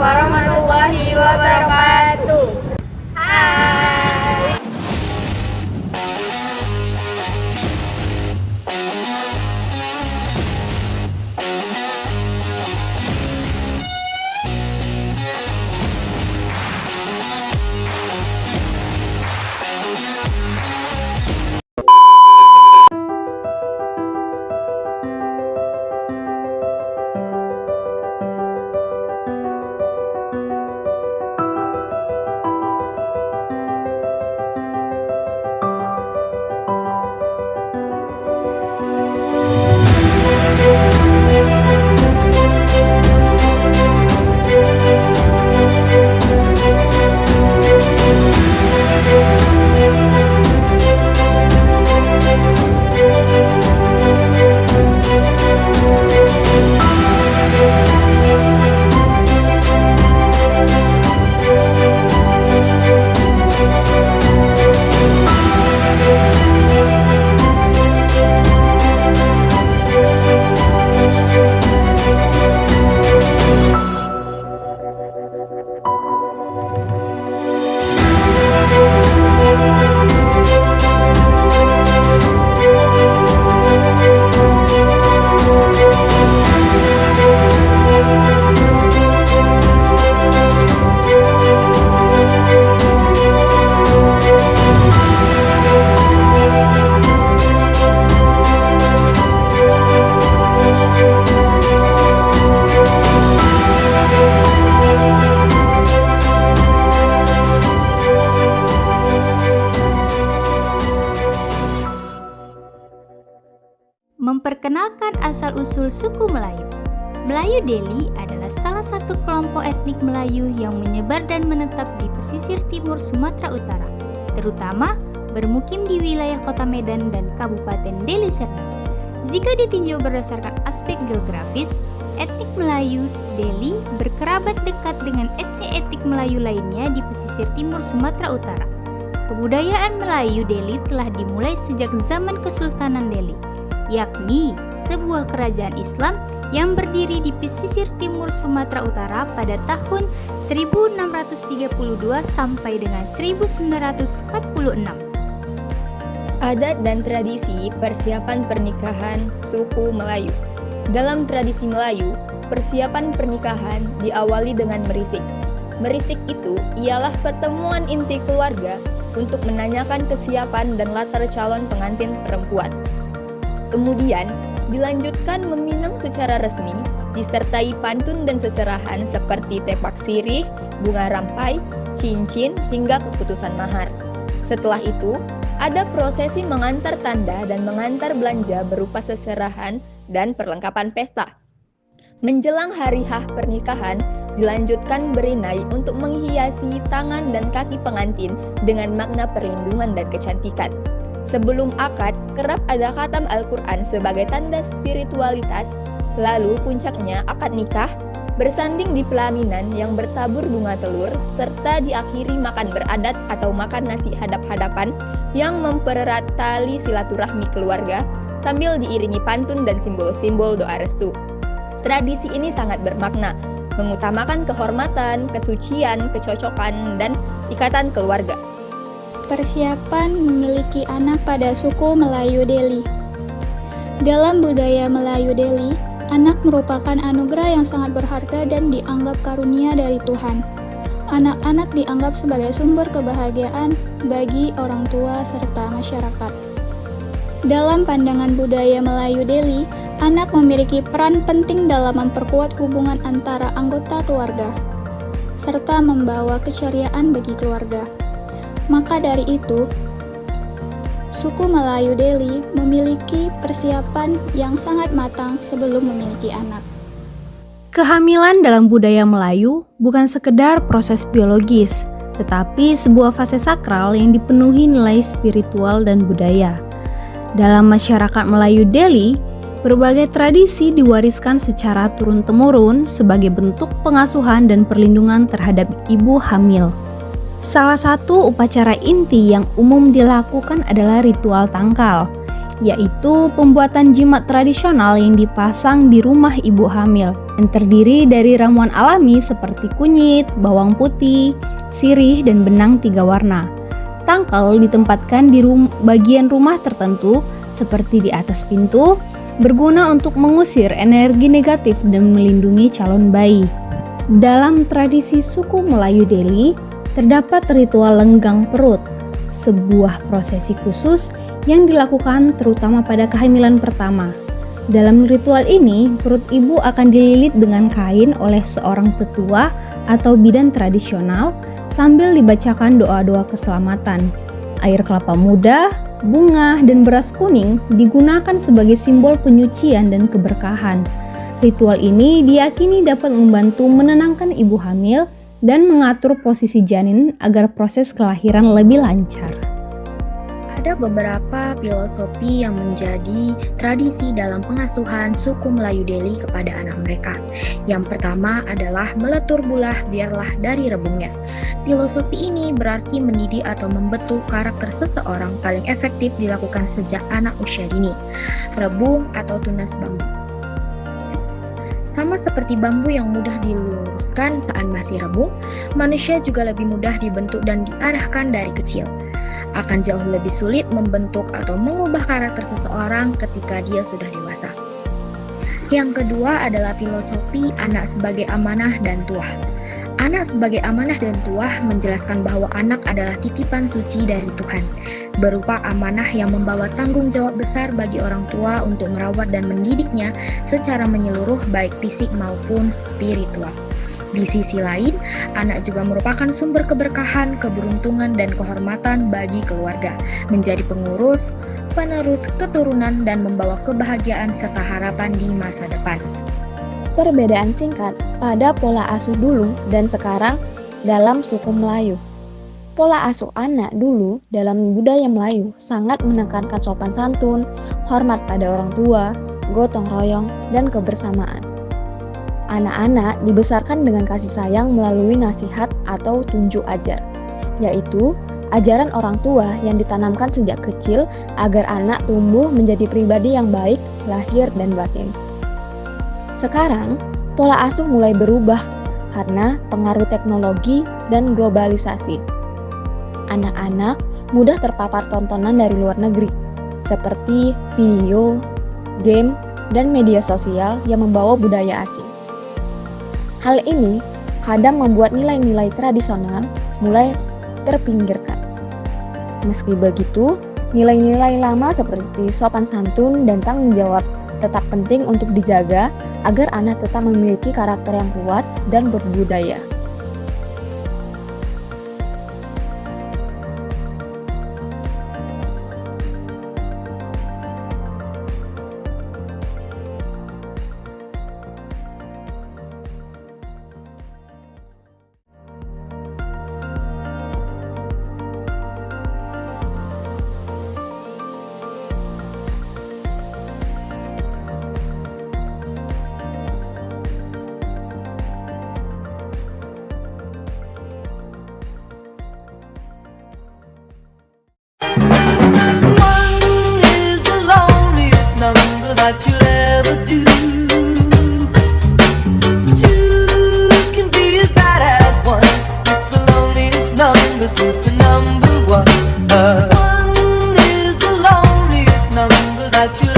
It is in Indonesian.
warahmatullahi wabarakatuh. Hai. Memperkenalkan asal-usul suku Melayu. Melayu Deli adalah salah satu kelompok etnik Melayu yang menyebar dan menetap di pesisir timur Sumatera Utara, terutama bermukim di wilayah Kota Medan dan Kabupaten Deli Serdang. Jika ditinjau berdasarkan aspek geografis, etnik Melayu Deli berkerabat dekat dengan etnik-etnik Melayu lainnya di pesisir timur Sumatera Utara. Kebudayaan Melayu Deli telah dimulai sejak zaman Kesultanan Deli, yakni sebuah kerajaan Islam yang berdiri di pesisir timur Sumatera Utara pada tahun 1632 sampai dengan 1946. Adat dan tradisi persiapan pernikahan suku Melayu. Dalam tradisi Melayu, persiapan pernikahan diawali dengan merisik. Merisik itu ialah pertemuan inti keluarga untuk menanyakan kesiapan dan latar calon pengantin perempuan. Kemudian, dilanjutkan meminang secara resmi, disertai pantun dan seserahan seperti tepak sirih, bunga rampai, cincin, hingga keputusan mahar. Setelah itu, ada prosesi mengantar tanda dan mengantar belanja berupa seserahan dan perlengkapan pesta. Menjelang hari H pernikahan, dilanjutkan berinai untuk menghiasi tangan dan kaki pengantin dengan makna perlindungan dan kecantikan. Sebelum akad, kerap ada khatam Al-Quran sebagai tanda spiritualitas. Lalu puncaknya akad nikah, bersanding di pelaminan yang bertabur bunga telur, serta diakhiri makan beradat atau makan nasi hadap-hadapan yang mempererat tali silaturahmi keluarga sambil diiringi pantun dan simbol-simbol doa restu. Tradisi ini sangat bermakna, mengutamakan kehormatan, kesucian, kecocokan, dan ikatan keluarga. Persiapan memiliki anak pada suku Melayu Deli. Dalam budaya Melayu Deli, anak merupakan anugerah yang sangat berharga dan dianggap karunia dari Tuhan. Anak-anak dianggap sebagai sumber kebahagiaan bagi orang tua serta masyarakat. Dalam pandangan budaya Melayu Deli, anak memiliki peran penting dalam memperkuat hubungan antara anggota keluarga, serta membawa keceriaan bagi keluarga. Maka dari itu, suku Melayu Deli memiliki persiapan yang sangat matang sebelum memiliki anak. Kehamilan dalam budaya Melayu bukan sekedar proses biologis, tetapi sebuah fase sakral yang dipenuhi nilai spiritual dan budaya. Dalam masyarakat Melayu Deli, berbagai tradisi diwariskan secara turun-temurun sebagai bentuk pengasuhan dan perlindungan terhadap ibu hamil. Salah satu upacara inti yang umum dilakukan adalah ritual tangkal, yaitu pembuatan jimat tradisional yang dipasang di rumah ibu hamil, yang terdiri dari ramuan alami seperti kunyit, bawang putih, sirih, dan benang 3 warna. Tangkal ditempatkan di bagian rumah tertentu seperti di atas pintu, berguna untuk mengusir energi negatif dan melindungi calon bayi. Dalam tradisi suku Melayu Deli, terdapat ritual lenggang perut, sebuah prosesi khusus yang dilakukan terutama pada kehamilan pertama. Dalam ritual ini, perut ibu akan dililit dengan kain oleh seorang tetua atau bidan tradisional sambil dibacakan doa-doa keselamatan. Air kelapa muda, bunga, dan beras kuning digunakan sebagai simbol penyucian dan keberkahan. Ritual ini diyakini dapat membantu menenangkan ibu hamil dan mengatur posisi janin agar proses kelahiran lebih lancar. Ada beberapa filosofi yang menjadi tradisi dalam pengasuhan suku Melayu Deli kepada anak mereka. Yang pertama adalah meletur bulah biarlah dari rebungnya. Filosofi ini berarti mendidik atau membentuk karakter seseorang paling efektif dilakukan sejak anak usia dini. Rebung atau tunas bambu. Sama seperti bambu yang mudah diluruskan saat masih rebung, manusia juga lebih mudah dibentuk dan diarahkan dari kecil. Akan jauh lebih sulit membentuk atau mengubah karakter seseorang ketika dia sudah dewasa. Yang kedua adalah filosofi anak sebagai amanah dan tuah. Anak sebagai amanah dan tuah menjelaskan bahwa anak adalah titipan suci dari Tuhan, berupa amanah yang membawa tanggung jawab besar bagi orang tua untuk merawat dan mendidiknya secara menyeluruh baik fisik maupun spiritual. Di sisi lain, anak juga merupakan sumber keberkahan, keberuntungan, dan kehormatan bagi keluarga, menjadi pengurus, penerus keturunan, dan membawa kebahagiaan serta harapan di masa depan. Perbedaan singkat pada pola asuh dulu dan sekarang dalam suku Melayu. Pola asuh anak dulu dalam budaya Melayu sangat menekankan sopan santun, hormat pada orang tua, gotong royong, dan kebersamaan. Anak-anak dibesarkan dengan kasih sayang melalui nasihat atau tunjuk ajar, yaitu ajaran orang tua yang ditanamkan sejak kecil agar anak tumbuh menjadi pribadi yang baik, lahir dan batin. Sekarang, pola asuh mulai berubah karena pengaruh teknologi dan globalisasi. Anak-anak mudah terpapar tontonan dari luar negeri, seperti video, game, dan media sosial yang membawa budaya asing. Hal ini kadang membuat nilai-nilai tradisional mulai terpinggirkan. Meski begitu, nilai-nilai lama seperti sopan santun dan tanggung jawab tetap penting untuk dijaga agar anak tetap memiliki karakter yang kuat dan berbudaya. That you'll ever do. Two can be as bad as one. It's the loneliest number since the number one. One is the loneliest number that you